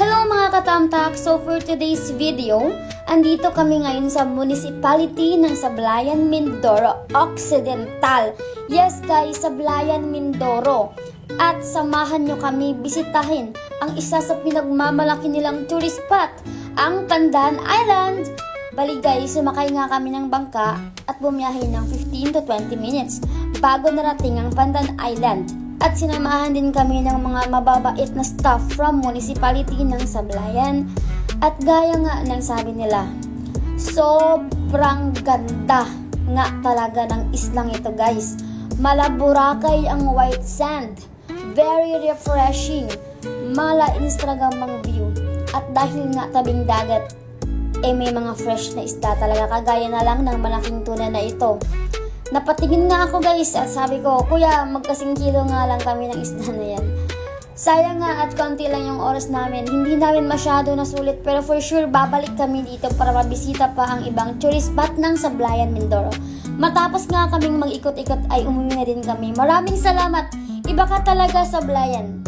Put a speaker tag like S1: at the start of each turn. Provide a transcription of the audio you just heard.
S1: Hello mga katamtak! So for today's video, andito kami ngayon sa municipality ng Sablayan, Mindoro Occidental. Yes guys, Sablayan, Mindoro. At samahan nyo kami bisitahin ang isa sa pinagmamalaki nilang tourist spot, ang Pandan Island. Bali guys, sumakay nga kami ng bangka at bumiyahe ng 15 to 20 minutes bago narating ang Pandan Island. At sinamahan din kami ng mga mababait na staff from municipality ng Sablayan. At gaya nga ng sabi nila, sobrang ganda nga talaga ng islang ito guys. Malaburakay ang white sand, very refreshing, mala Instagramang view. At dahil nga tabing dagat, may mga fresh na isda talaga, kagaya na lang ng malaking tuna na ito. Napatingin nga ako guys at sabi ko, kuya, magkasing kilo nga lang kami ng isda na yan. Sayang nga at konti lang yung oras namin, hindi namin masyado nasulit, pero for sure babalik kami dito para mabisita pa ang ibang tourist spot ng Sablayan, Mindoro. Matapos nga kaming mag-ikot-ikot ay umuwi na din kami. Maraming salamat, iba ka talaga Sablayan.